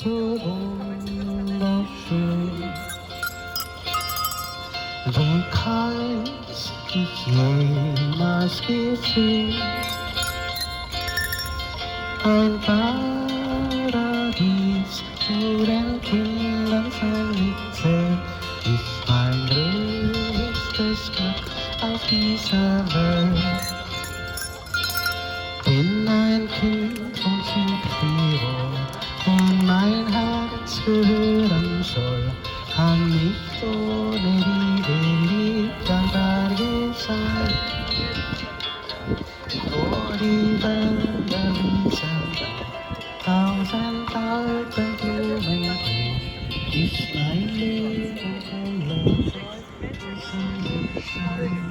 so wunderschön. Wie kalt ich jemals gesehen. Ein Paradies, wo den Kindern verliebte ich mein größtes Glück auf dieser Welt. Bin ein Kind von Südtirol und mein Herz gehören soll, kann nicht ohne Liebe lieb am Berge sein. Vor die Wälder Wiesen, tausend alte Blumen ist mein Leben voller Sonnenschein.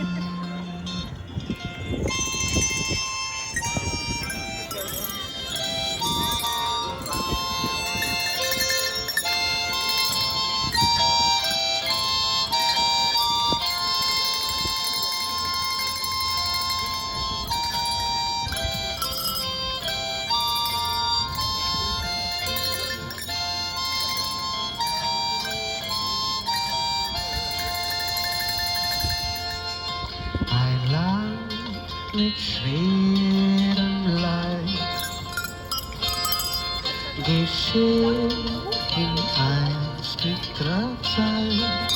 Ein Land mit schwerem Leid, geschehen in einstiger Zeit.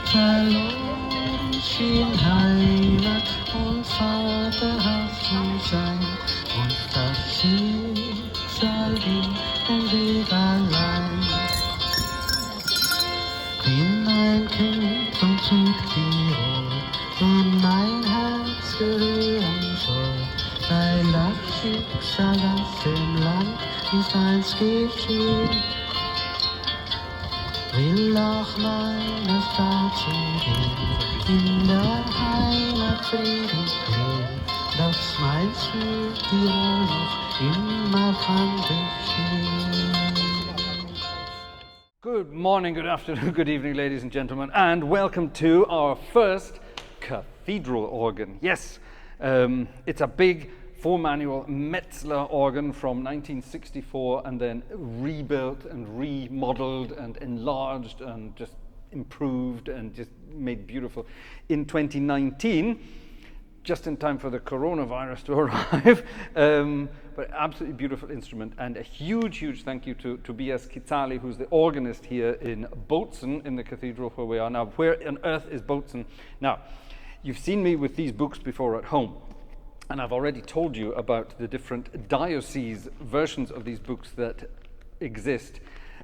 Verloren schien Heimat und Vaterhaus zu sein, und das Schicksal ging den Weg allein. Bin ein Kind von Südtirol und mein Herz gehören soll, weil das Schicksal aus dem Land ist eins geschehen. Will auch meine Stadt gehen, in der Heimat Frieden gehen, dass mein Südtirol noch immer kann bestehen. Good morning, good afternoon, good evening, ladies and gentlemen, and welcome to our first cathedral organ. Yes, it's a big four-manual Metzler organ from 1964 and then rebuilt and remodeled and enlarged and just improved and just made beautiful in 2019. Just in time for the coronavirus to arrive, but absolutely beautiful instrument, and a huge, huge thank you to Tobias Chizzali, who's the organist here in Bozen, in the cathedral where we are now. Where on earth is Bozen? Now, you've seen me with these books before at home, and I've already told you about the different diocese versions of these books that exist,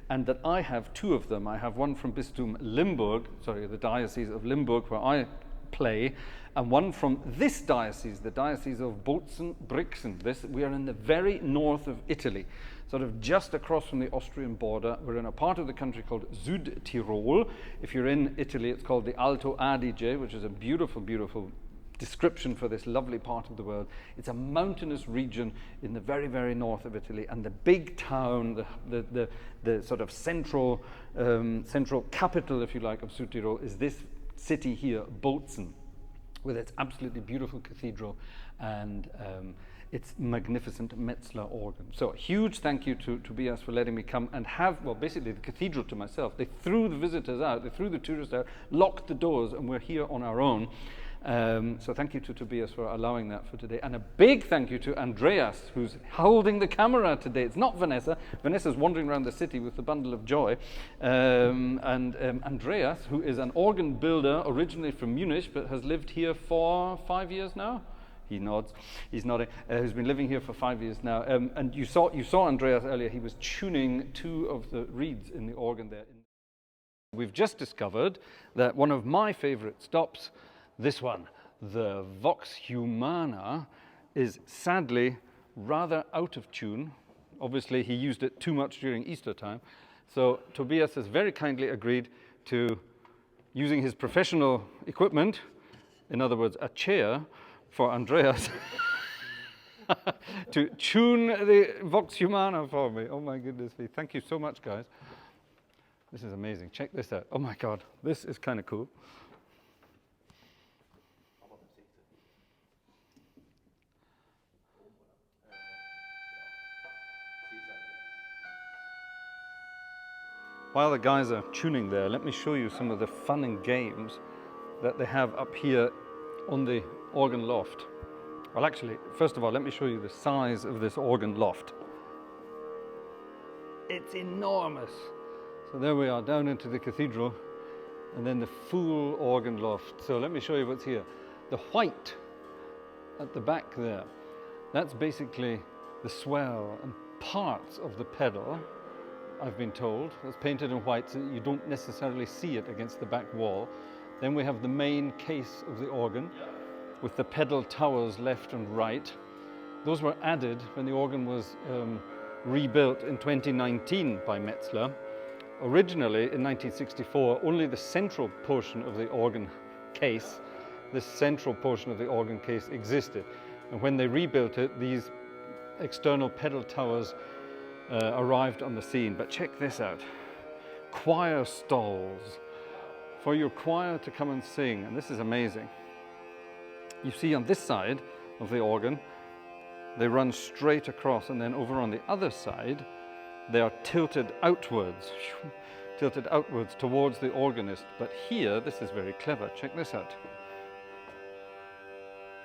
and that I have two of them. I have one from Bistum Limburg, the Diocese of Limburg, where I play, and one from this diocese, the Diocese of Bozen-Brixen. We are in the very north of Italy, sort of just across from the Austrian border. We're in a part of the country called Südtirol. If you're in Italy, it's called the Alto Adige, which is a beautiful, beautiful description for this lovely part of the world. It's a mountainous region in the very, very north of Italy, and the big town, the sort of central capital, if you like, of Südtirol is this city here, Bozen, with its absolutely beautiful cathedral and its magnificent Metzler organ. So a huge thank you to Tobias for letting me come and have, well, basically the cathedral to myself. They threw the visitors out, they threw the tourists out, locked the doors, and we're here on our own. So thank you to Tobias for allowing that for today. And a big thank you to Andreas, who's holding the camera today. It's not Vanessa. Vanessa's wandering around the city with the bundle of joy. Andreas, who is an organ builder originally from Munich, but has lived here for 5 years now. He nods. He's nodding. Who's been living here for 5 years now. And you saw Andreas earlier. He was tuning two of the reeds in the organ there. We've just discovered that one of my favorite stops, this one, the Vox Humana, is sadly rather out of tune. Obviously, he used it too much during Easter time. So Tobias has very kindly agreed to using his professional equipment, in other words, a chair, for Andreas to tune the Vox Humana for me. Oh my goodness me. Thank you so much, guys. This is amazing. Check this out. Oh my God, this is kind of cool. while the guys are tuning there, let me show you some of the fun and games that they have up here on the organ loft. Well, actually, first of all, let me show you the size of this organ loft. It's enormous. So there we are, down into the cathedral, and then the full organ loft. So let me show you what's here. The white at the back there, that's basically the swell and parts of the pedal, I've been told. It's painted in white so that you don't necessarily see it against the back wall. Then we have the main case of the organ with the pedal towers left and right. Those were added when the organ was rebuilt in 2019 by Metzler. Originally in 1964, only the central portion of the organ case, this central portion of the organ case existed. And when they rebuilt it, these external pedal towers arrived on the scene. But check this out. Choir stalls for your choir to come and sing, and this is amazing. You see on this side of the organ, they run straight across, and then over on the other side, they are tilted outwards towards the organist. But here, this is very clever. Check this out.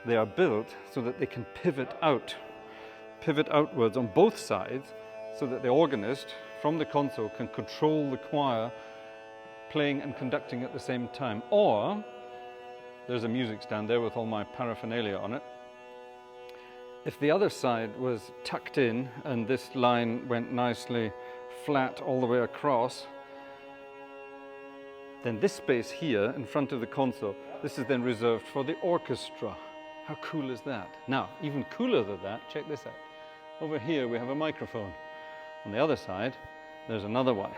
They are built so that they can pivot outwards on both sides, so that the organist from the console can control the choir playing and conducting at the same time. Or there's a music stand there with all my paraphernalia on it. If the other side was tucked in and this line went nicely flat all the way across, then this space here in front of the console, this is then reserved for the orchestra. How cool is that? Now, even cooler than that, check this out. Over here we have a microphone. On the other side, there's another one.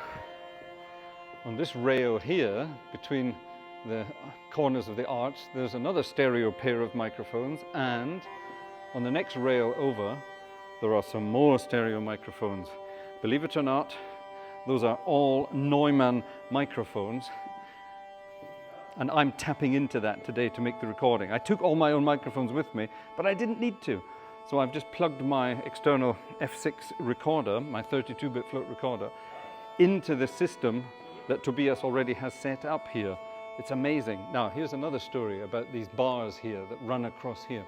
On this rail here, between the corners of the arch, there's another stereo pair of microphones, and on the next rail over, there are some more stereo microphones. Believe it or not, those are all Neumann microphones, and I'm tapping into that today to make the recording. I took all my own microphones with me, but I didn't need to. So I've just plugged my external F6 recorder, my 32-bit float recorder, into the system that Tobias already has set up here. It's amazing. Now, here's another story about these bars here that run across here.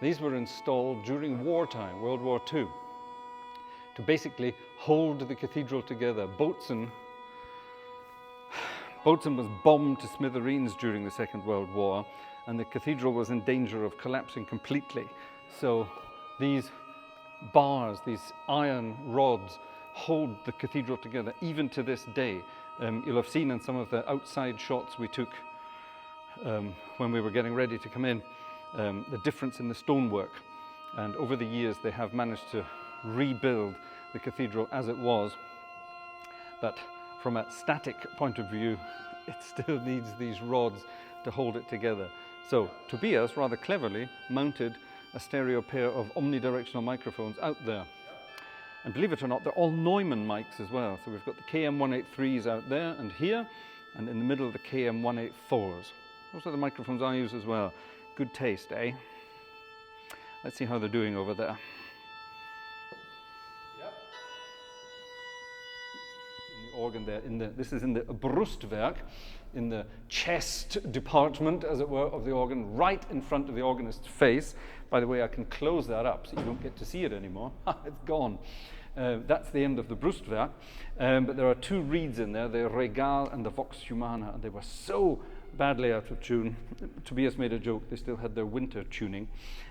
These were installed during wartime, World War II, to basically hold the cathedral together. Bozen was bombed to smithereens during the Second World War, and the cathedral was in danger of collapsing completely. So these bars, these iron rods, hold the cathedral together even to this day. You'll have seen in some of the outside shots we took when we were getting ready to come in, the difference in the stonework. And over the years they have managed to rebuild the cathedral as it was. But from a static point of view, it still needs these rods to hold it together. So Tobias rather cleverly mounted a stereo pair of omnidirectional microphones out there. And believe it or not, they're all Neumann mics as well. So we've got the KM183s out there and here, and in the middle the KM184s. Those are the microphones I use as well. Good taste, eh? Let's see how they're doing over there. Yep. In the organ there, this is in the Brustwerk, in the chest department, as it were, of the organ, right in front of the organist's face. By the way, I can close that up so you don't get to see it anymore. It's gone. That's the end of the Brustwerk. But there are two reeds in there, the Regal and the Vox Humana, and they were so badly out of tune. Tobias made a joke, they still had their winter tuning,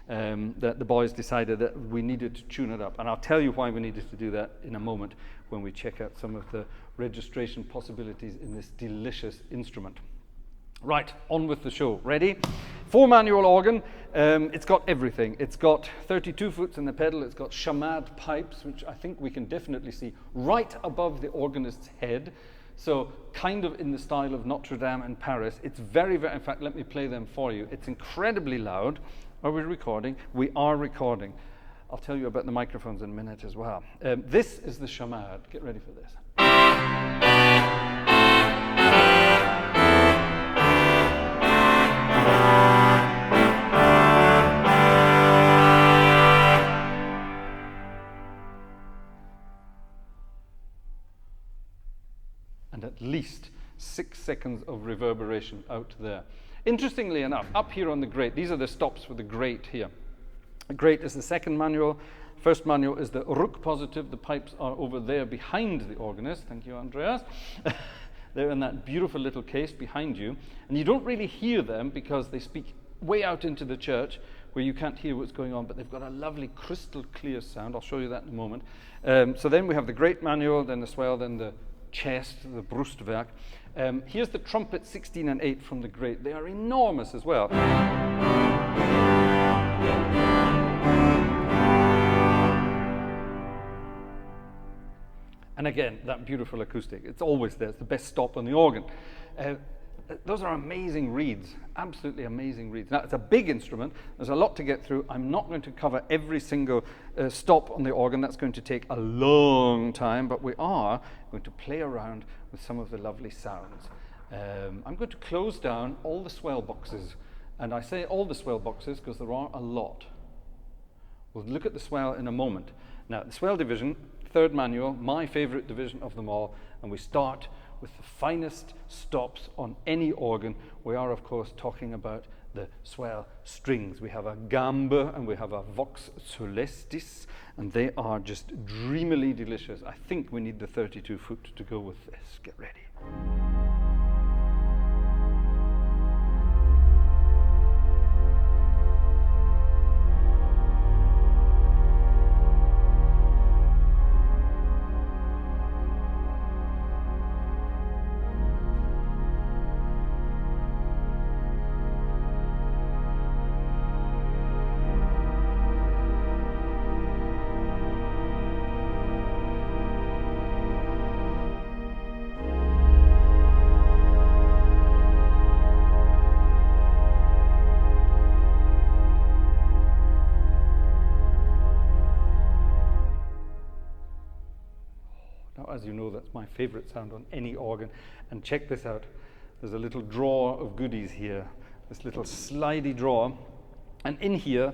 that the boys decided that we needed to tune it up. And I'll tell you why we needed to do that in a moment when we check out some of the registration possibilities in this delicious instrument. Right, on with the show. Ready? 4-manual organ. It's got everything. It's got 32 foots in the pedal. It's got chamade pipes, which I think we can definitely see right above the organist's head. So kind of in the style of Notre Dame in Paris. It's very, very, in fact, let me play them for you. It's incredibly loud. Are we recording? We are recording. I'll tell you about the microphones in a minute as well. This is the chamade. Get ready for this. and at least 6 seconds of reverberation out there. Interestingly enough, up here on the grate, these are the stops for the grate here. The grate is the second manual. First manual is the rook positive. The pipes are over there behind the organist. Thank you, Andreas. They're in that beautiful little case behind you. And you don't really hear them because they speak way out into the church where you can't hear what's going on, but they've got a lovely crystal clear sound. I'll show you that in a moment. So then we have the grate manual, then the swell, then the chest, the Brustwerk. Here's the trumpet 16 and 8 from the grate. They are enormous as well. And again, that beautiful acoustic. It's always there. It's the best stop on the organ. Those are amazing reeds, absolutely amazing reeds. Now, it's a big instrument. There's a lot to get through. I'm not going to cover every single stop on the organ. That's going to take a long time, but we are going to play around with some of the lovely sounds. I'm going to close down all the swell boxes. And I say all the swell boxes because there are a lot. We'll look at the swell in a moment. Now, the swell division, third manual, my favorite division of them all, and we start with the finest stops on any organ. We are, of course, talking about the swell strings. We have a gamba and we have a vox celestis, and they are just dreamily delicious. I think we need the 32 foot to go with this. Get ready. As you know, that's my favorite sound on any organ. And check this out. There's a little drawer of goodies here, this little slidey drawer. And in here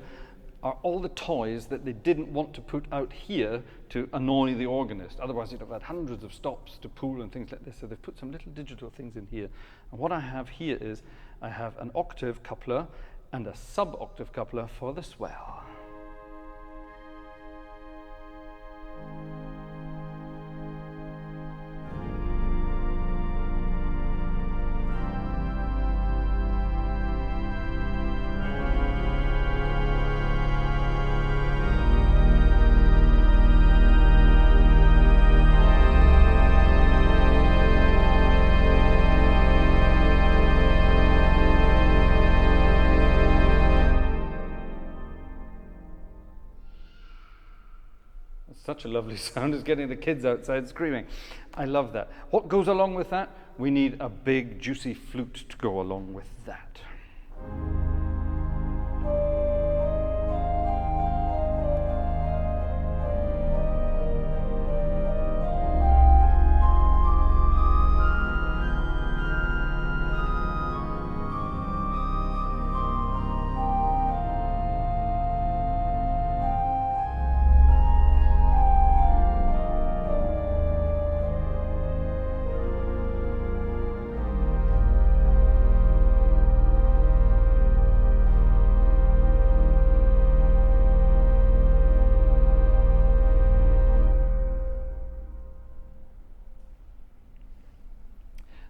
are all the toys that they didn't want to put out here to annoy the organist. Otherwise, you'd have had hundreds of stops to pull and things like this. So they've put some little digital things in here. And what I have here is I have an octave coupler and a sub-octave coupler for the swell. Such a lovely sound. It's getting the kids outside screaming. I love that. What goes along with that? We need a big, juicy flute to go along with that.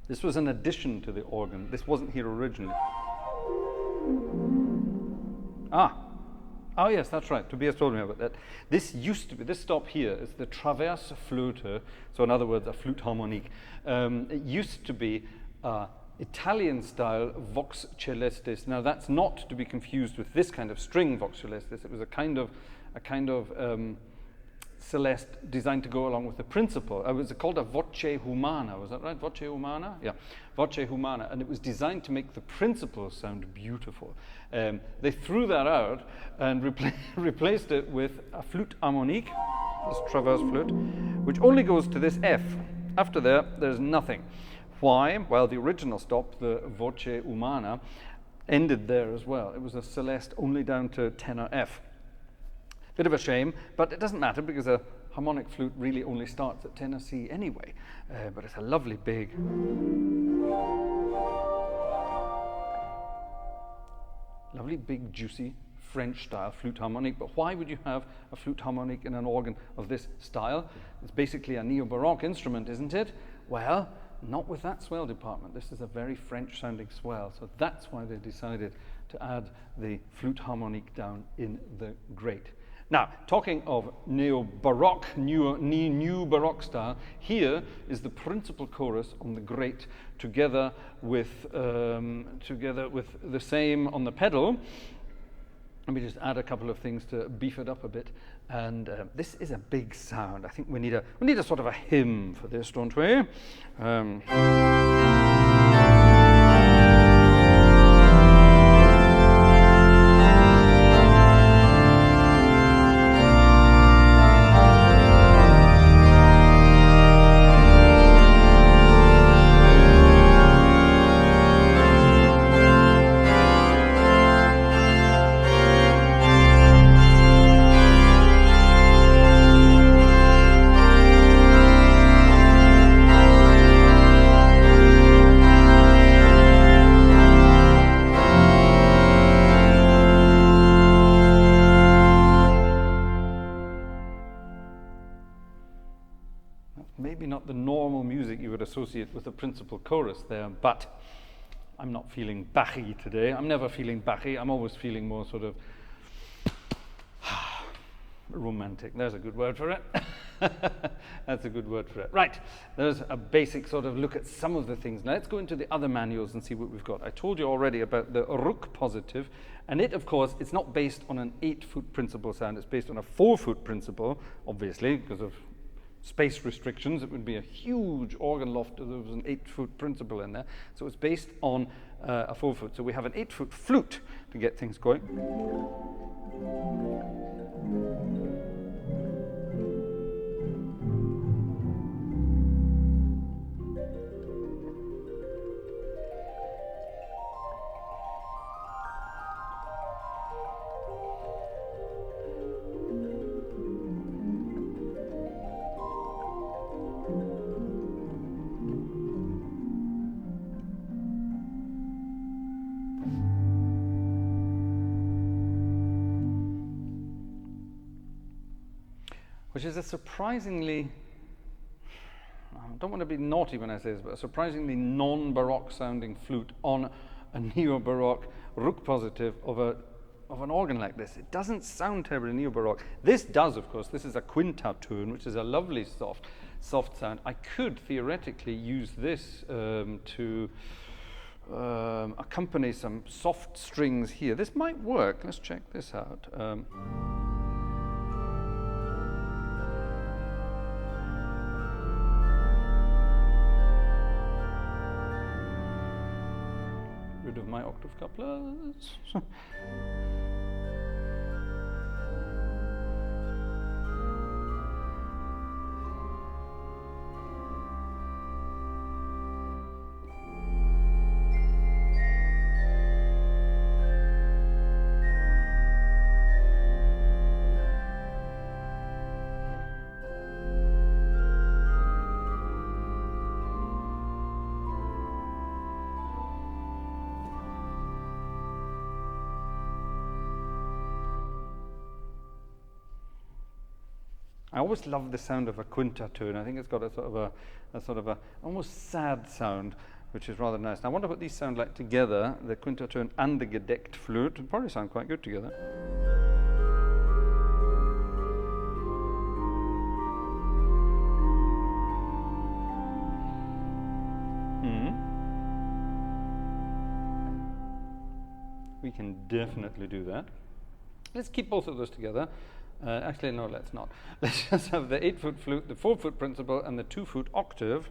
This was an addition to the organ. This wasn't here originally. Oh yes, that's right. Tobias told me about that. This used to be, this stop here is the traverse flûte, so in other words, a flute harmonique. It used to be Italian-style vox celestis. Now that's not to be confused with this kind of string vox celestis. It was a kind of celeste designed to go along with the principal. It was called a voce humana, was that right? Voce humana? Yeah, voce humana. And it was designed to make the principal sound beautiful. They threw that out and replaced it with a flute harmonique, this traverse flute, which only goes to this F. After that, there's nothing. Why? Well, the original stop, the voce humana, ended there as well. It was a celeste only down to tenor F. Bit of a shame, but it doesn't matter because a harmonic flute really only starts at tenor C anyway. But it's a lovely big. Lovely big juicy French style flute harmonic. But why would you have a flute harmonic in an organ of this style? It's basically a neo-baroque instrument, isn't it? Well, not with that swell department. This is a very French sounding swell, so that's why they decided to add the flute harmonic down in the grate. Now, talking of neo-baroque, new baroque style, here is the principal chorus on the grate, together with the same on the pedal. Let me just add a couple of things to beef it up a bit. And this is a big sound. I think we need a sort of a hymn for this, don't we? Maybe not the normal music you would associate with the principal chorus there, but I'm not feeling Bachy today. I'm never feeling Bachy. I'm always feeling more sort of romantic. There's a good word for it. That's a good word for it. Right, there's a basic sort of look at some of the things. Now let's go into the other manuals and see what we've got. I told you already about the Rook positive, and it, of course, it's not based on an 8-foot principal sound. It's based on a 4-foot principal, obviously, because of space restrictions. It would be a huge organ loft if there was an 8-foot principal in there. So it's based on a 4-foot. So we have an 8-foot flute to get things going. Which is a surprisingly, I don't want to be naughty when I say this, but a surprisingly non-Baroque sounding flute on a neo-Baroque Rook positive of an organ like this. It doesn't sound terribly neo-Baroque. This does, of course. This is a quintatone, which is a lovely soft sound. I could theoretically use this to accompany some soft strings here. This might work. Let's check this out. Rid of my octave couplers. I always love the sound of a quintatone. I think it's got a sort of a almost sad sound, which is rather nice. Now I wonder what these sound like together, the quintatone and the gedeckt flute. It'll probably sound quite good together. We can definitely do that. Let's keep both of those together. Actually, no, let's not. Let's just have the 8-foot flute, the 4-foot principal, and the 2-foot octave.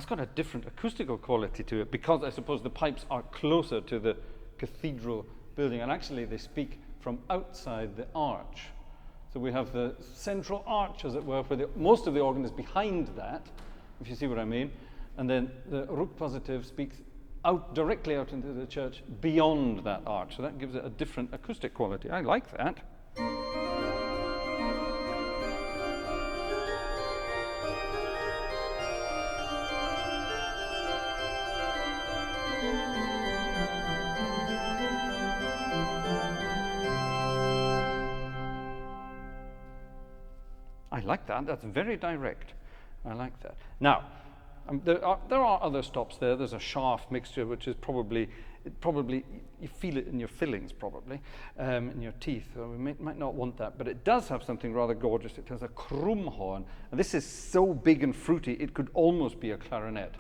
That's got a different acoustical quality to it because I suppose the pipes are closer to the cathedral building, and actually they speak from outside the arch. So we have the central arch, as it were, where most of the organ is behind that, if you see what I mean, and then the root positive speaks directly out into the church beyond that arch. So that gives it a different acoustic quality. I like that. I like that. That's very direct. I like that. Now, there are other stops there. There's a shaft mixture, which is probably you feel it in your fillings, probably, in your teeth. So we might not want that, but it does have something rather gorgeous. It has a krumhorn, and this is so big and fruity, it could almost be a clarinet.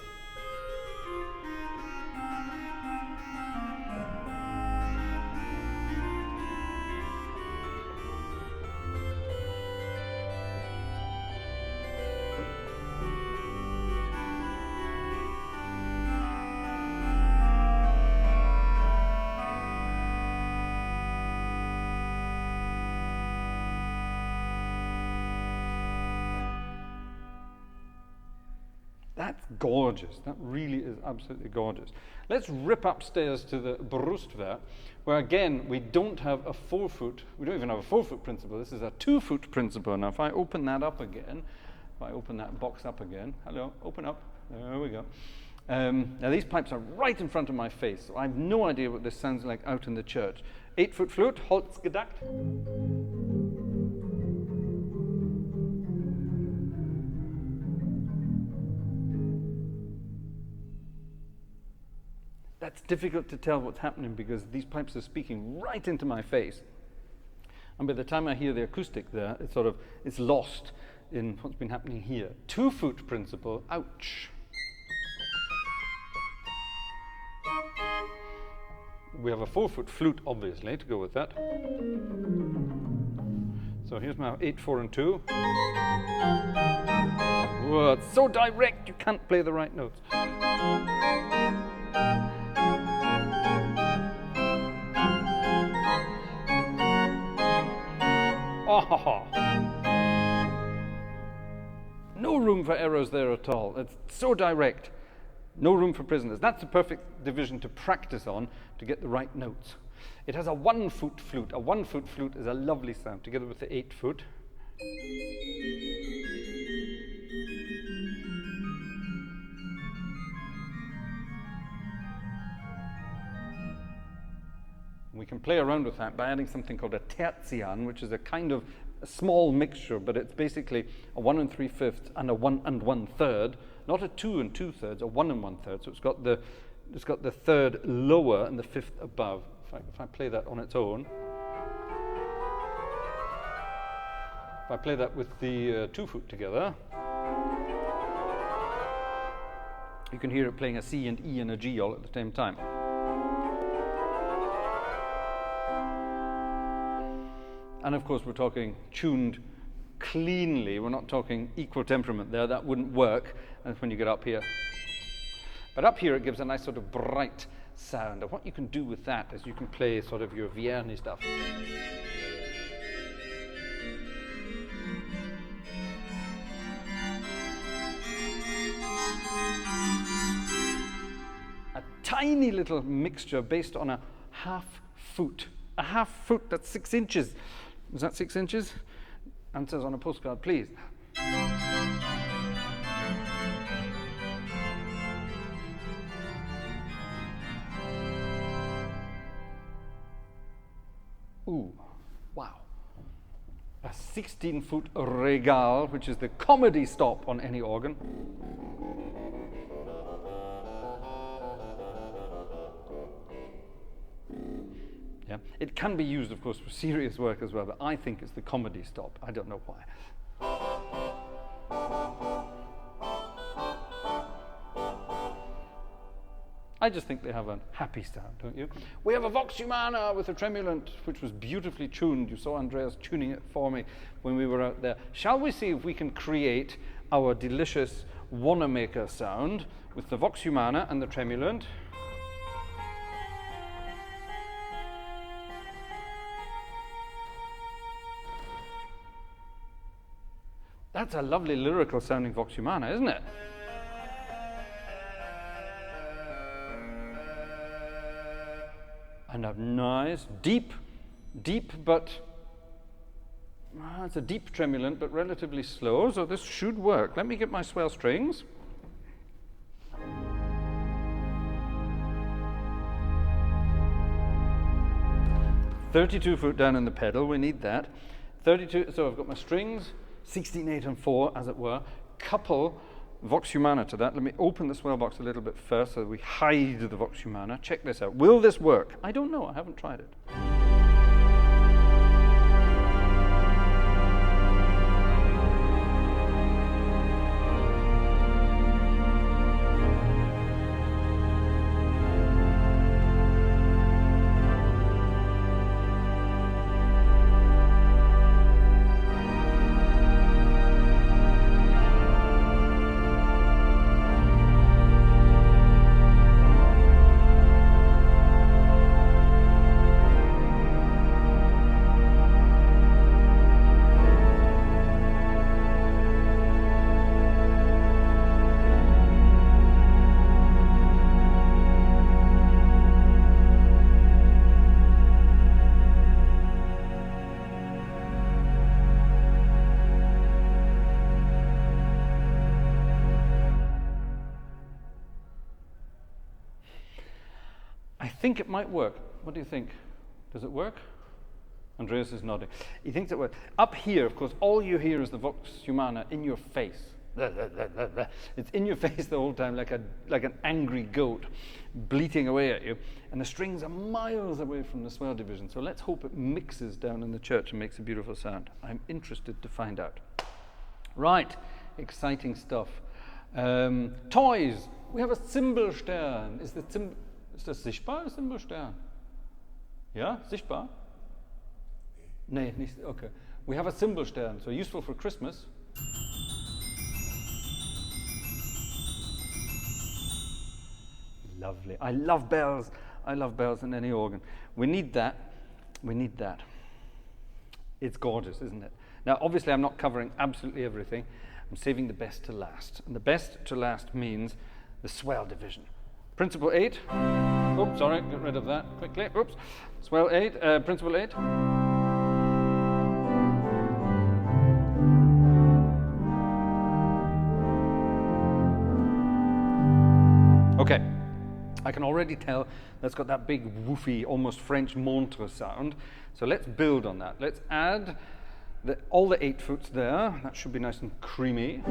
That's gorgeous. That really is absolutely gorgeous. Let's rip upstairs to the Brustwehr, where again, we don't have a 4-foot, we don't even have a 4-foot principle. This is a 2-foot principle. Now, if I open that up again, if I open that box up again, hello, open up, there we go. Now, these pipes are right in front of my face, so I have no idea what this sounds like out in the church. 8-foot flute, Holzgedacht. That's difficult to tell what's happening because these pipes are speaking right into my face. And by the time I hear the acoustic there, it's lost in what's been happening here. 2-foot principle, ouch. We have a 4-foot flute, obviously, to go with that. So here's my 8, 4, and 2. Whoa, it's so direct, you can't play the right notes. Oh. No room for errors there at all. It's so direct. No room for prisoners. That's a perfect division to practice on to get the right notes. It has a 1-foot flute. A 1-foot flute is a lovely sound together with the 8-foot. We can play around with that by adding something called a terzian, which is a kind of a small mixture, but it's basically a 1 3/5 and a 1 1/3, not a 2 2/3, a 1 1/3. So it's got the third lower and the 5th above. If I play that on its own, if I play that with the 2-foot together, you can hear it playing a C and E and a G all at the same time. And of course, we're talking tuned cleanly. We're not talking equal temperament there. That wouldn't work when you get up here. But up here, it gives a nice sort of bright sound. And what you can do with that is you can play sort of your Vierne stuff. A tiny little mixture based on a 1/2 foot. A 1/2 foot, that's 6 inches. Is that 6 inches? Answers on a postcard, please. Ooh, wow. A 16-foot regal, which is the comedy stop on any organ. Yeah. It can be used, of course, for serious work as well, but I think it's the comedy stop. I don't know why. I just think they have a happy sound, don't you? We have a Vox Humana with a tremulant, which was beautifully tuned. You saw Andreas tuning it for me when we were out there. Shall we see if we can create our delicious Wanamaker sound with the vox humana and the tremulant. That's a lovely lyrical sounding vox humana, isn't it? And a nice, deep, but it's a deep tremulant, but relatively slow, so this should work. Let me get my swell strings. .32 foot down in the pedal, we need that. 32, so I've got my strings, 16, 8 and 4, as it were. Couple vox humana to that. Let me open the swell box a little bit first so that we hide the vox humana. Check this out. Will this work? I don't know, I haven't tried it. I think it might work. What do you think? Does it work? Andreas is nodding. He thinks it works. Up here, of course, all you hear is the vox humana in your face. It's in your face the whole time, like an angry goat bleating away at you. And the strings are miles away from the swell division. So let's hope it mixes down in the church and makes a beautiful sound. I'm interested to find out. Right, exciting stuff. Toys. We have a Zimbelstern. Ist das sichtbar, das Zimbelstern? Ja, sichtbar? Nee, nicht, okay. We have a Zimbelstern, so useful for Christmas. Lovely. I love bells. I love bells in any organ. We need that. We need that. It's gorgeous, isn't it? Now, obviously, I'm not covering absolutely everything. I'm saving the best to last. And the best to last means the swell division. Principle 8. Oops, sorry, get rid of that quickly. Oops. Swell 8. Principle 8. Okay. I can already tell that's got that big woofy, almost French montre sound. So let's build on that. Let's add all the 8 foots there. That should be nice and creamy.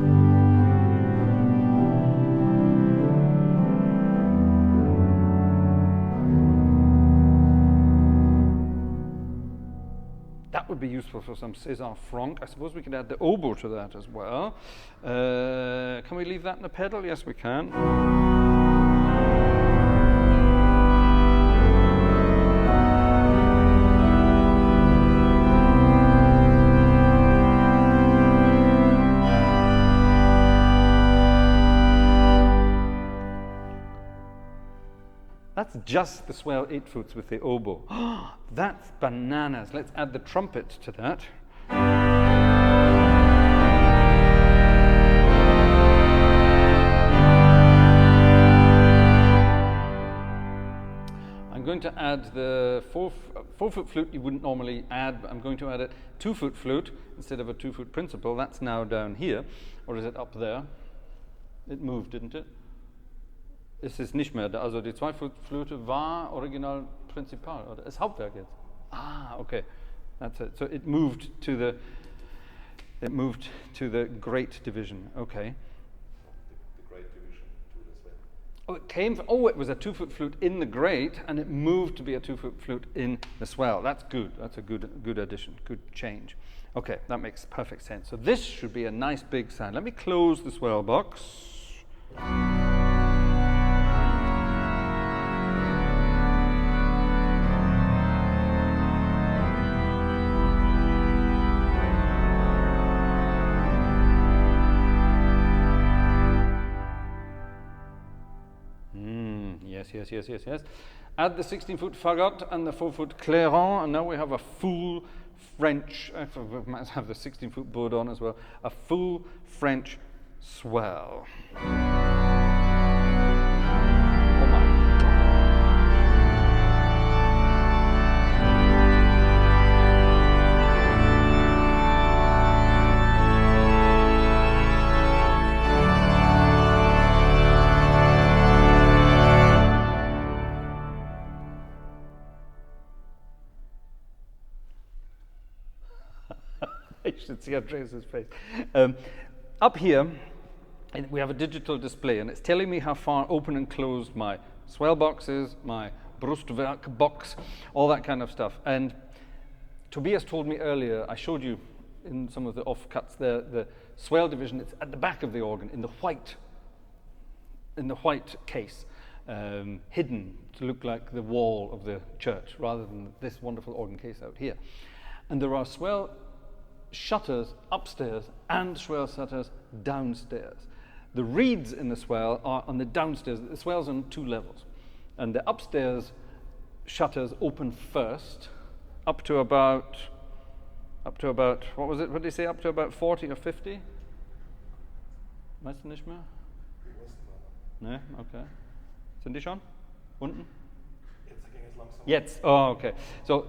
That would be useful for some César Franck. I suppose we could add the oboe to that as well. Can we leave that in the pedal? Yes, we can. That's just the swell 8 foots with the oboe. That's bananas. Let's add the trumpet to that. I'm going to add the 4-foot flute you wouldn't normally add, but I'm going to add a 2-foot flute instead of a 2-foot principal. That's now down here. Or is it up there? It moved, didn't it? Es ist nicht mehr da. Also die Zwei-Foot-Flöte war original Prinzipal, oder? Ist Hauptwerk jetzt. Ah, okay. That's it. So it moved to the great division. Okay. The great division to the swell. Oh, it came from, it was a 2-foot flute in the great, and it moved to be a 2-foot flute in the swell. That's good. That's a good addition, good change. Okay, that makes perfect sense. So this should be a nice big sound. Let me close the swell box. yes, yes, yes, yes. Add the 16-foot fagot and the 4-foot clairon, and now we have a full French, I might have the 16-foot board on as well, a full French swell. Oh my. You should see Andreas's face. Up here, we have a digital display, and it's telling me how far open and closed my swell box is, my Brustwerk box, all that kind of stuff. And Tobias told me earlier, I showed you in some of the offcuts there, the swell division, it's at the back of the organ, in the white case, hidden to look like the wall of the church, rather than this wonderful organ case out here. And there are swell shutters upstairs and swell shutters downstairs. The reeds in the swell are on the downstairs. The swell's on 2 levels, and the upstairs shutters open first, up to about what was it? What did he say? Up to about 40 or 50? Weißt du nicht mehr? No, okay. Sind die schon? Unten? Jetzt. Oh, okay. So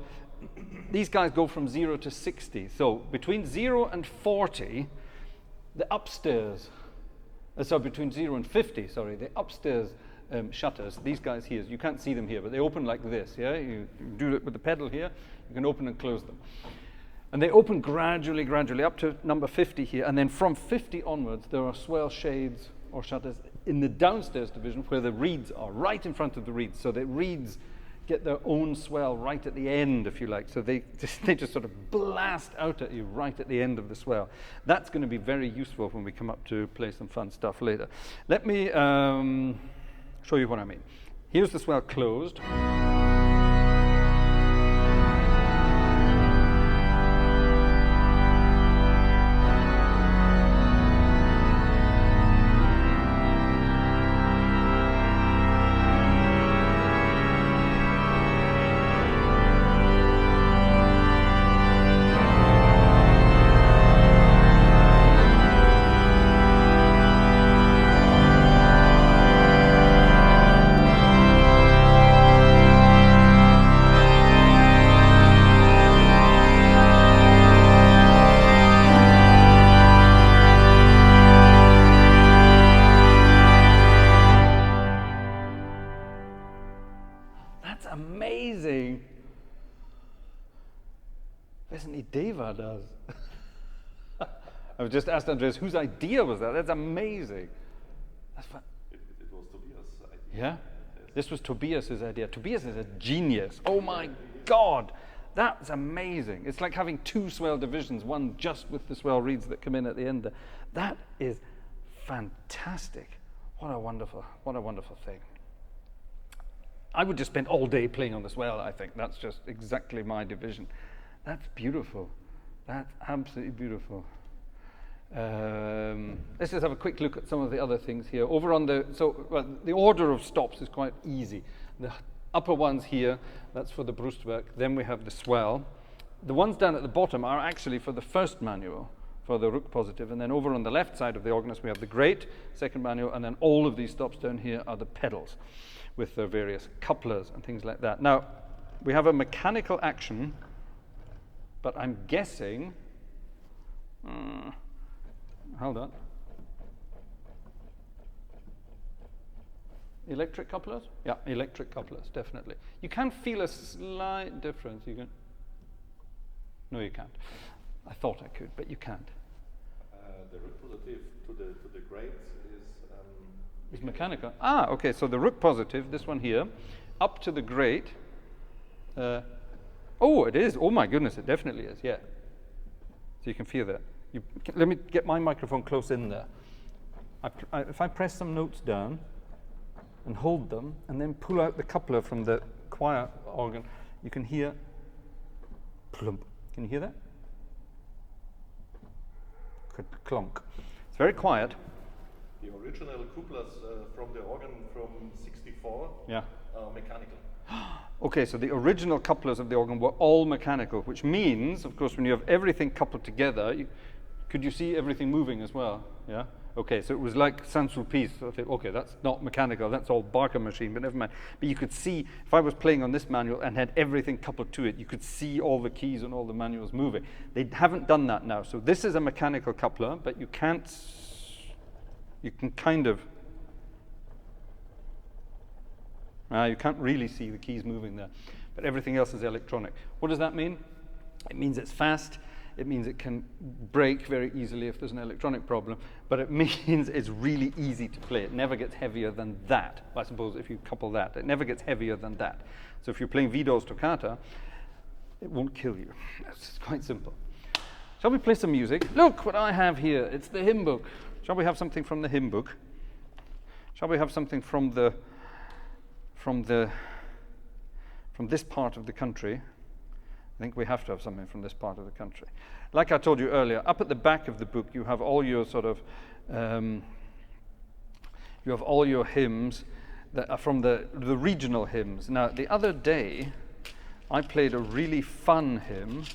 these guys go from 0 to 60. So between 0 and 40, the upstairs, between 0 and 50, the upstairs shutters, these guys here, you can't see them here, but they open like this, yeah? You do it with the pedal here, you can open and close them. And they open gradually up to number 50 here, and then from 50 onwards, there are swell shades or shutters in the downstairs division where the reeds are, right in front of the reeds. So the reeds get their own swell right at the end, if you like. So they just sort of blast out at you right at the end of the swell. That's going to be very useful when we come up to play some fun stuff later. Let me show you what I mean. Here's the swell closed. Amazing. Wessen Idee war das? I've just asked Andreas, whose idea was that? That's amazing. That's it was Tobias' idea. Yeah? This was Tobias's idea. Tobias is a genius. Oh my God. That's amazing. It's like having 2 swell divisions, one just with the swell reeds that come in at the end there. That is fantastic. What a wonderful thing. I would just spend all day playing on the swell, I think. That's just exactly my division. That's beautiful. That's absolutely beautiful. Let's just have a quick look at some of the other things here. Over on the order of stops is quite easy. The upper ones here, that's for the Brustwerk. Then we have the swell. The ones down at the bottom are actually for the first manual, for the Rook positive. And then over on the left side of the organist, we have the great, second manual, and then all of these stops down here are the pedals, with their various couplers and things like that. Now, we have a mechanical action, but I'm guessing, hold on. Electric couplers? Yeah, electric couplers, definitely. You can feel a slight difference. No, you can't. I thought I could, but you can't. The root positive to the great is mechanical. Ah, okay, so the rook positive, this one here, up to the great. Oh, it is. Oh my goodness, it definitely is, yeah. So you can feel that. Let me get my microphone close in there. If I press some notes down and hold them, and then pull out the coupler from the choir organ, you can hear plump. Can you hear that? Clonk. It's very quiet. the original couplers from the organ from '64 Yeah. are mechanical. Okay, so the original couplers of the organ were all mechanical, which means, of course, when you have everything coupled together, could you see everything moving as well? Yeah? Okay, so it was like Saint-Sulpice. So I think, okay, that's not mechanical, that's all Barker machine, but never mind. But you could see, if I was playing on this manual and had everything coupled to it, you could see all the keys and all the manuals moving. They haven't done that now. So this is a mechanical coupler, but you can kind of, you can't really see the keys moving there, but everything else is electronic. What does that mean? It means it's fast. It means it can break very easily if there's an electronic problem, but it means it's really easy to play. It never gets heavier than that. I suppose if you couple that, it never gets heavier than that. So if you're playing Widor's toccata, it won't kill you. It's quite simple. Shall we play some music? Look what I have here. It's the hymn book. Shall we have something from the hymn book? Shall we have something from this part of the country? I think we have to have something from this part of the country. Like I told you earlier, up at the back of the book, you have all your sort of, you have all your hymns that are from the regional hymns. Now, the other day, I played a really fun hymn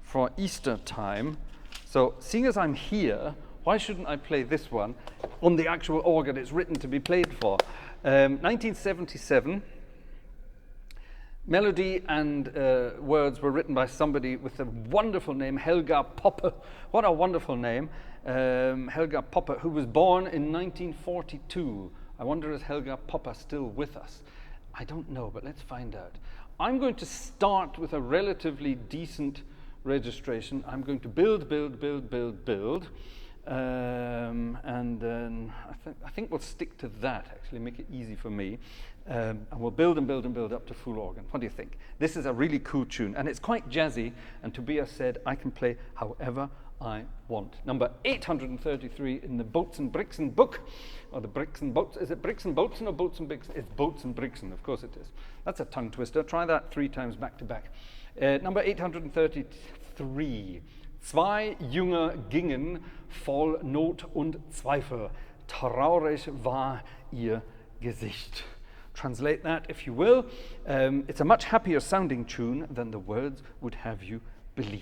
for Easter time. So, seeing as I'm here, why shouldn't I play this one on the actual organ it's written to be played for? 1977. Melody and words were written by somebody with a wonderful name, Helga Poppe. What a wonderful name. Helga Poppe, who was born in 1942. I wonder, is Helga Poppe still with us? I don't know, but let's find out. I'm going to start with a relatively decent registration. I'm going to build. And then I think we'll stick to that, actually, make it easy for me. And we'll build up to full organ. What do you think? This is a really cool tune, and it's quite jazzy, and Tobias said I can play however I want. Number 833 in the Boats and Brixen book, or the Brixen Boats. Is it Brixen Boatsen or Boats and Brixen? It's Boats and Brixen, of course it is. That's a tongue twister. Try that 3 times back to back. Number 833. Zwei Jünger gingen voll Not und Zweifel. Traurig war ihr Gesicht. Translate that, if you will. It's a much happier sounding tune than the words would have you believe.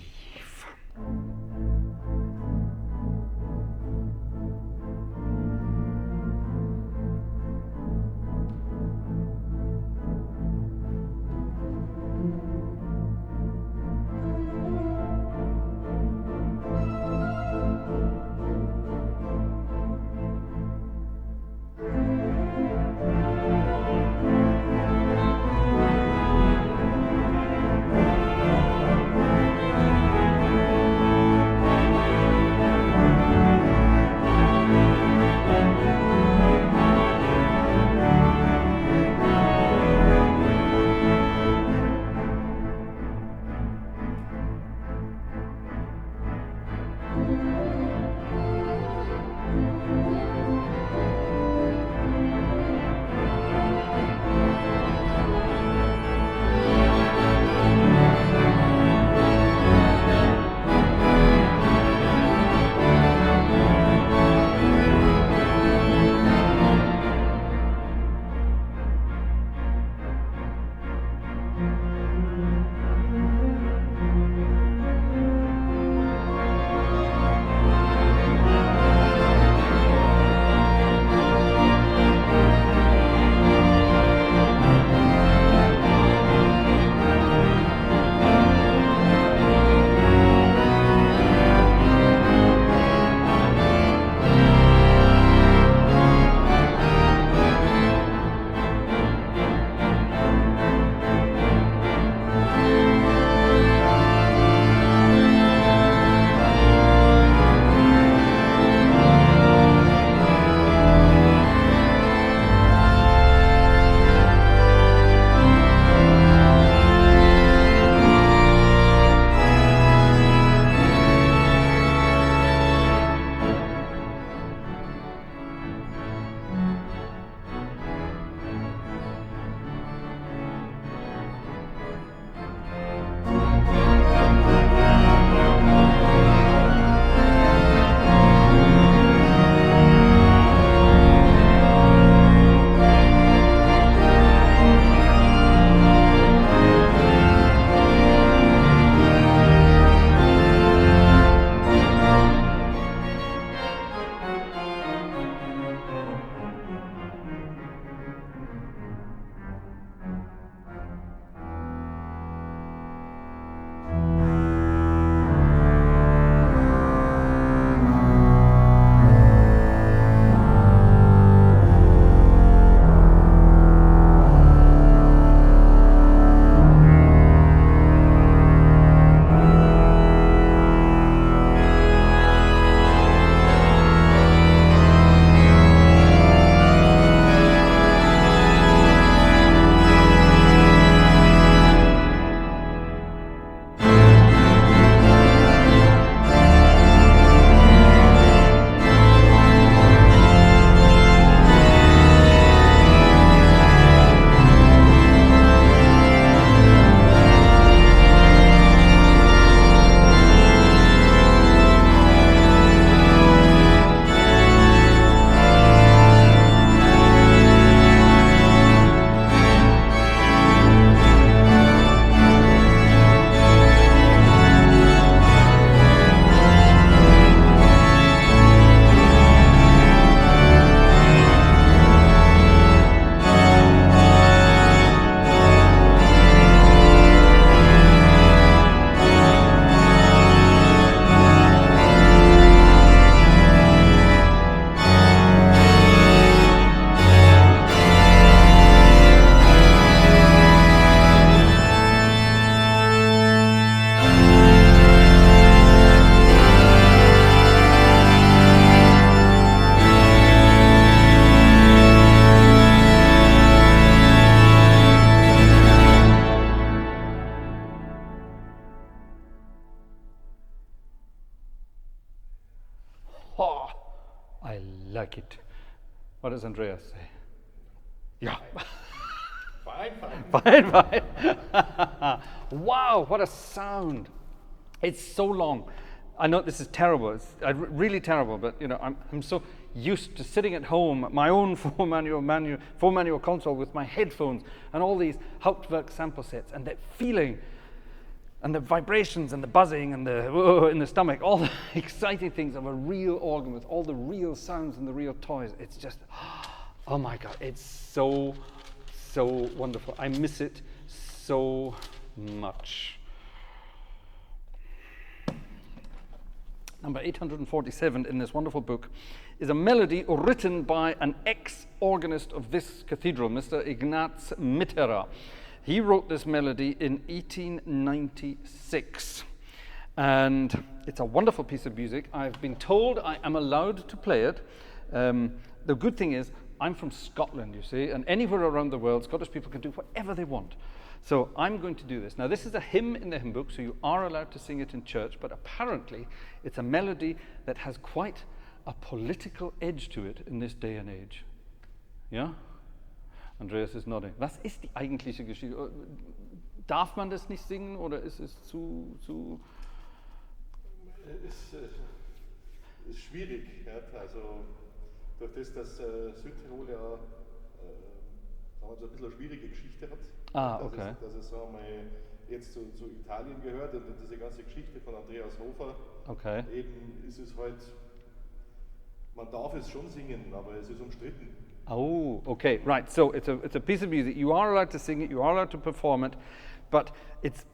like it. What does Andreas say? Yeah. Fine. Fine, fine. Wow, what a sound. It's so long. I know this is terrible. It's really terrible, but you know, I'm so used to sitting at home at my own four manual console with my headphones and all these Hauptwerk sample sets and that feeling and the vibrations and the buzzing and the in the stomach, all the exciting things of a real organ with all the real sounds and the real toys. It's just, oh my God, it's so wonderful. I miss it so much. Number 847 in this wonderful book is a melody written by an ex-organist of this cathedral, Mr. Ignaz Mitterer. He wrote this melody in 1896. And it's a wonderful piece of music. I've been told I am allowed to play it. The good thing is, I'm from Scotland, you see, and anywhere around the world, Scottish people can do whatever they want. So I'm going to do this. Now, this is a hymn in the hymn book, so you are allowed to sing it in church, but apparently it's a melody that has quite a political edge to it in this day and age. Yeah? Andreas ist nodding. Was ist die eigentliche Geschichte? Darf man das nicht singen oder ist es zu... Es ist schwierig. Ja? Also durch das, dass Südtirol ja so ein bisschen eine schwierige Geschichte hat. Okay. Dass es sagen wir, jetzt zu Italien gehört und diese ganze Geschichte von Andreas Hofer. Okay. Eben ist es halt, man darf es schon singen, aber es ist umstritten. Oh, okay, right. So it's a piece of music. You are allowed to sing it, you are allowed to perform it, but it's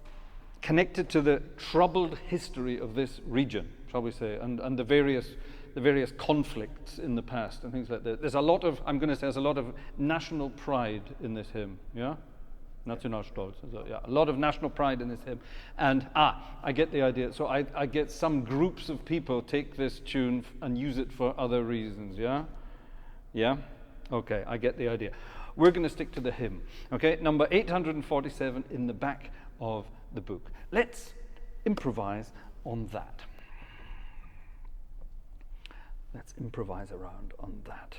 connected to the troubled history of this region, shall we say, and the various conflicts in the past and things like that. There's a lot of, I'm going to say, there's a lot of national pride in this hymn, yeah? Nationalstolz. So, yeah, a lot of national pride in this hymn. And, I get the idea. So I get some groups of people take this tune and use it for other reasons, yeah? Yeah? Okay, I get the idea. We're going to stick to the hymn, okay? Number 847 in the back of the book. Let's improvise on that. Let's improvise around on that.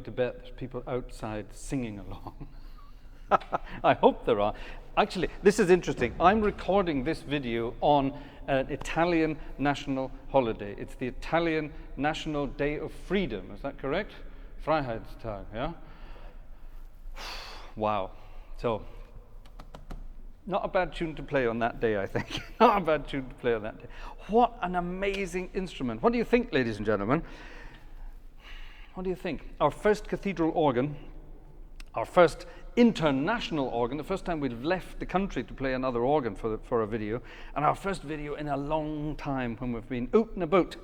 willing to bet there's people outside singing along. I hope there are. Actually, this is interesting. I'm recording this video on an Italian national holiday. It's the Italian National Day of Freedom. Is that correct? Freiheitstag, yeah? Wow. So, not a bad tune to play on that day, I think. Not a bad tune to play on that day. What an amazing instrument. What do you think, ladies and gentlemen? What do you think? Our first cathedral organ, our first international organ, the first time we've left the country to play another organ for a video, and our first video in a long time when we've been out and about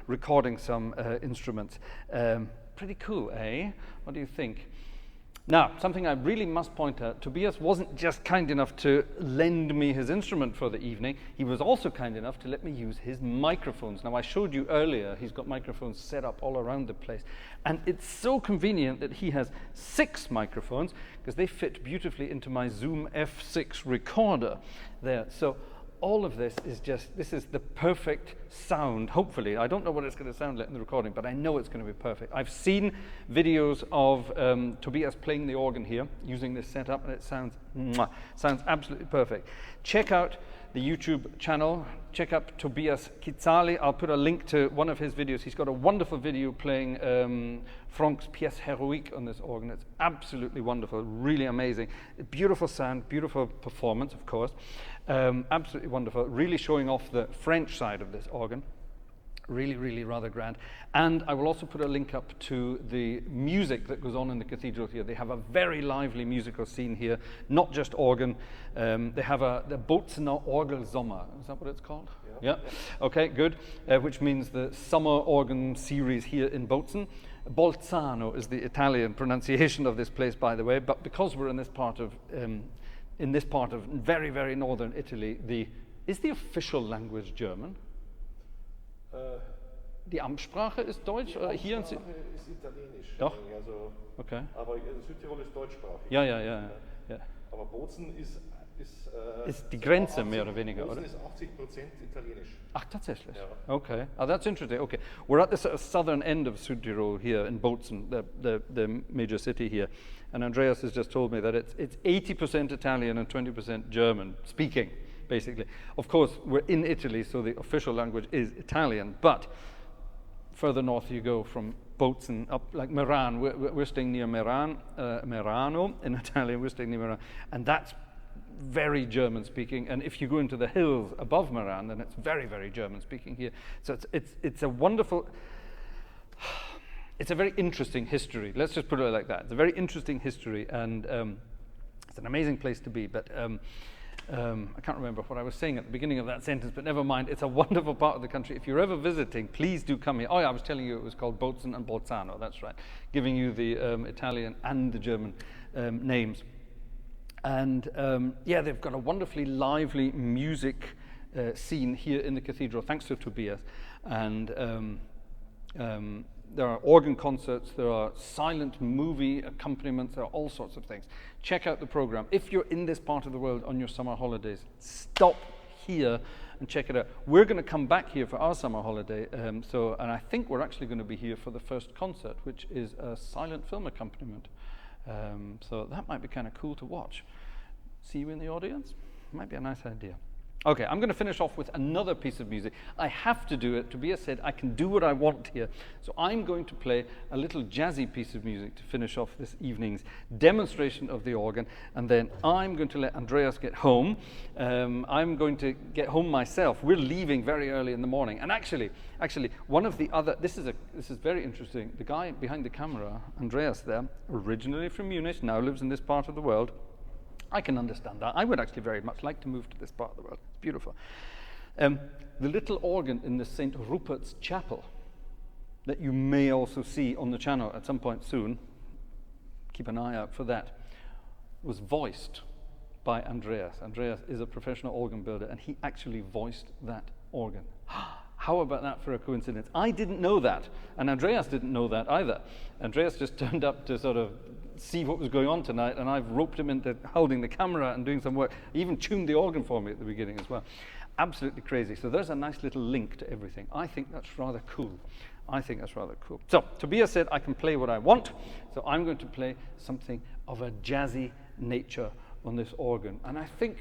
recording some instruments. Pretty cool, eh? What do you think? Now, something I really must point out, Tobias wasn't just kind enough to lend me his instrument for the evening, he was also kind enough to let me use his microphones. Now, I showed you earlier, he's got microphones set up all around the place, and it's so convenient that he has 6 microphones, because they fit beautifully into my Zoom F6 recorder there. So all of this is the perfect sound, hopefully. I don't know what it's going to sound like in the recording, but I know it's going to be perfect. I've seen videos of Tobias playing the organ here, using this setup, and it sounds absolutely perfect. Check out the YouTube channel. Check out Tobias Chizzali. I'll put a link to one of his videos. He's got a wonderful video playing Franck's Pièce Héroïque on this organ. It's absolutely wonderful, really amazing. Beautiful sound, beautiful performance, of course. Absolutely wonderful, really showing off the French side of this organ. Really, really rather grand. And I will also put a link up to the music that goes on in the cathedral here. They have a very lively musical scene here, not just organ. They have the Bozener Orgelsommer. Is that what it's called? Yeah. Okay, good. Which means the summer organ series here in Bozen. Bolzano is the Italian pronunciation of this place, by the way. But because we're in this part of very, very northern Italy, is the official language German? Die Amtssprache ist Deutsch? Die hier Amtssprache ist Italienisch. Doch? Also, Okay. aber Südtirol ist deutschsprachig. Ja. Aber Bozen ist die Grenze mehr oder weniger, Bozen oder? ist 80% Italienisch. Ach, tatsächlich? Ja. Okay. Oh, that's interesting. Okay. We're at the sort of southern end of Südtirol here in Bozen, the major city here. And Andreas has just told me that it's 80% Italian and 20% German speaking, basically. Of course, we're in Italy, so the official language is Italian, but further north you go from Bozen up, like Meran. We're staying near Merano in Italian, we're staying near Meran, and that's very German speaking. And if you go into the hills above Meran, then it's very, very German speaking here. So it's a wonderful, it's a very interesting history. Let's just put it like that. It's a very interesting history, and it's an amazing place to be. But I can't remember what I was saying at the beginning of that sentence, but never mind. It's a wonderful part of the country. If you're ever visiting, please do come here. Oh, yeah, I was telling you it was called Bozen and Bolzano. That's right. Giving you the Italian and the German names. And yeah, they've got a wonderfully lively music scene here in the cathedral, thanks to Tobias. And there are organ concerts, there are silent movie accompaniments, there are all sorts of things. Check out the program. If you're in this part of the world on your summer holidays, stop here and check it out. We're going to come back here for our summer holiday, and I think we're actually going to be here for the first concert, which is a silent film accompaniment. So that might be kind of cool to watch. See you in the audience? Might be a nice idea. Okay, I'm going to finish off with another piece of music. I have to do it. Tobias said I can do what I want here. So I'm going to play a little jazzy piece of music to finish off this evening's demonstration of the organ. And then I'm going to let Andreas get home. I'm going to get home myself. We're leaving very early in the morning. And actually, one of the other, this is very interesting. The guy behind the camera, Andreas there, originally from Munich, now lives in this part of the world. I can understand that. I would actually very much like to move to this part of the world. It's beautiful. The little organ in the St. Rupert's Chapel that you may also see on the channel at some point soon, keep an eye out for that, was voiced by Andreas. Andreas is a professional organ builder, and he actually voiced that organ. How about that for a coincidence? I didn't know that, and Andreas didn't know that either. Andreas just turned up to sort of see what was going on tonight, and I've roped him into holding the camera and doing some work. He even tuned the organ for me at the beginning as well. Absolutely crazy. So there's a nice little link to everything. I think that's rather cool. I think that's rather cool. So Tobias said I can play what I want, so I'm going to play something of a jazzy nature on this organ. And I think,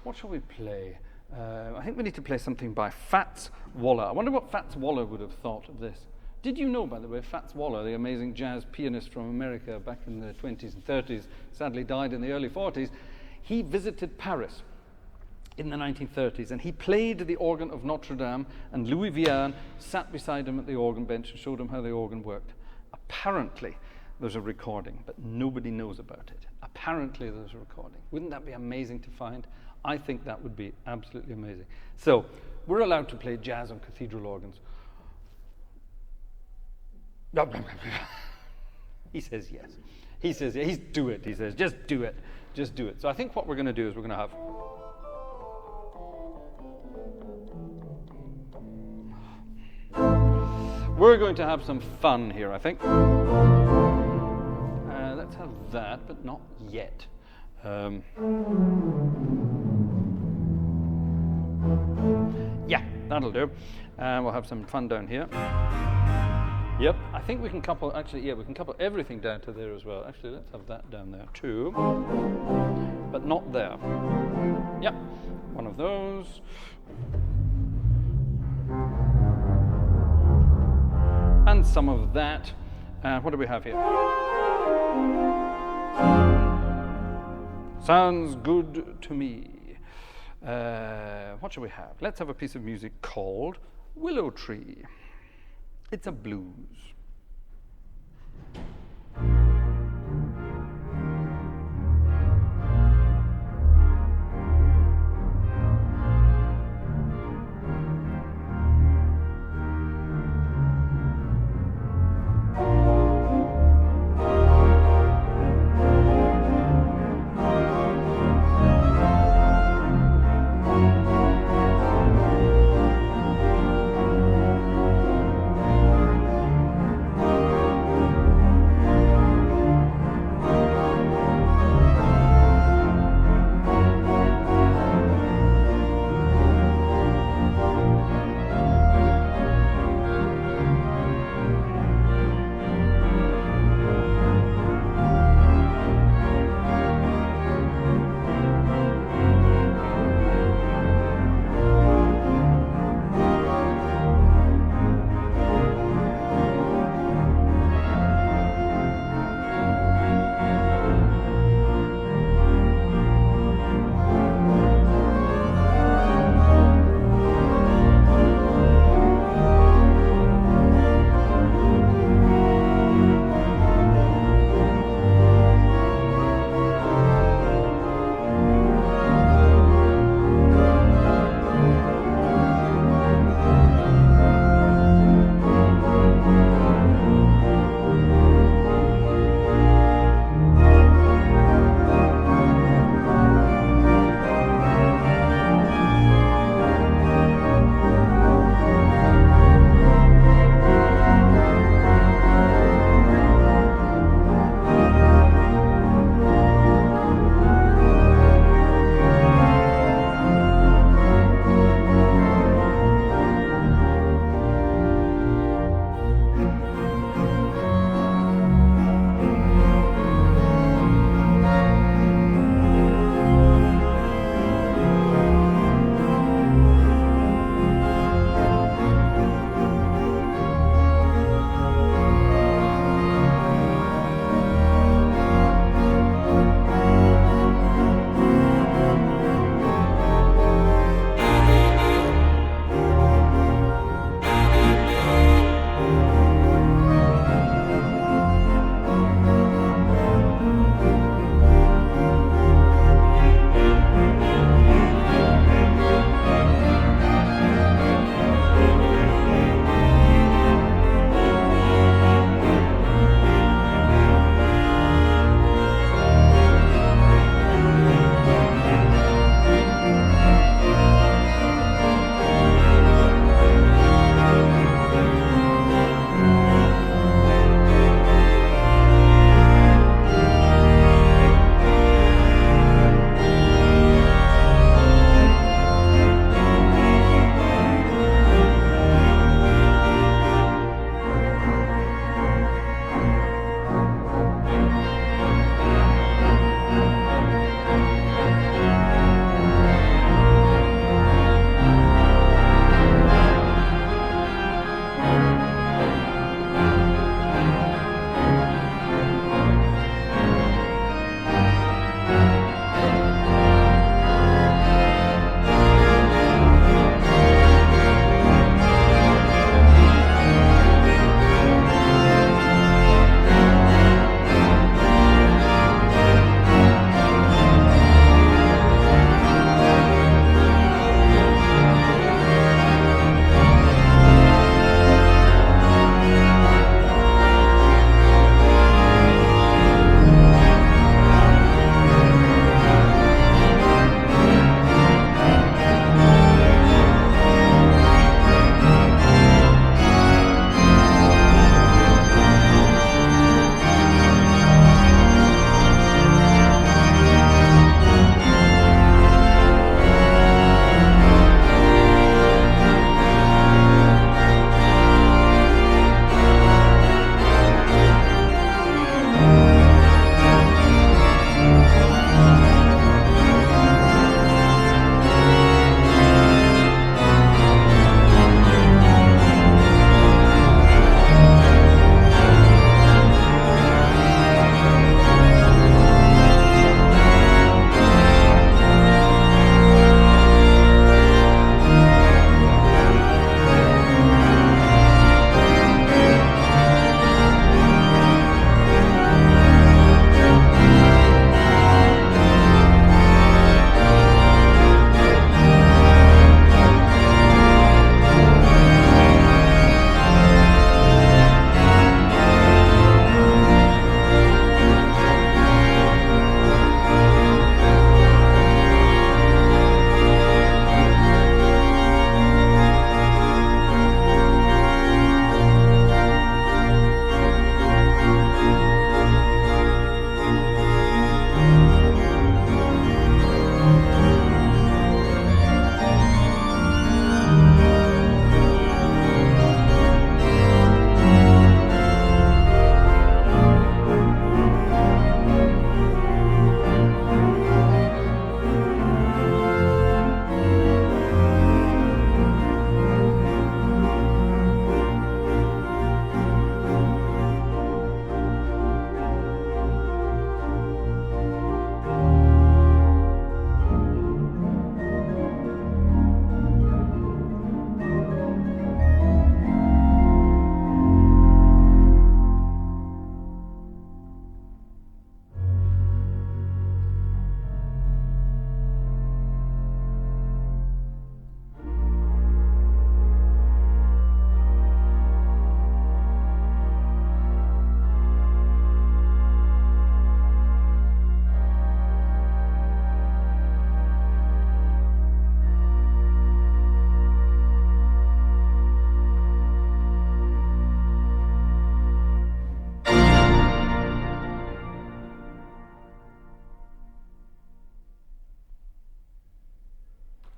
what shall we play? I think we need to play something by Fats Waller. I wonder what Fats Waller would have thought of this. Did you know, by the way, Fats Waller, the amazing jazz pianist from America back in the 20s and 30s, sadly died in the early 40s, he visited Paris in the 1930s, and he played the organ of Notre Dame, and Louis Vierne sat beside him at the organ bench and showed him how the organ worked. Apparently, there's a recording, but nobody knows about it. Apparently, there's a recording. Wouldn't that be amazing to find? I think that would be absolutely amazing. So, we're allowed to play jazz on cathedral organs. He says yes. He says, yeah, do it. He says, just do it. Just do it. So I think what we're going to do is we're going to have... We're going to have some fun here, I think. Let's have that, but not yet. Yeah, that'll do. We'll have some fun down here. Yep, I think we can couple, actually, yeah, we can couple everything down to there as well. Actually, let's have that down there too. But not there. Yep, one of those. And some of that. What do we have here? Sounds good to me. What shall we have? Let's have a piece of music called Willow Tree. It's a blues.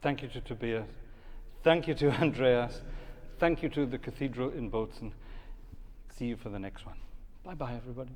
Thank you to Tobias. Thank you to Andreas. Thank you to the cathedral in Bozen. See you for the next one. Bye-bye, everybody.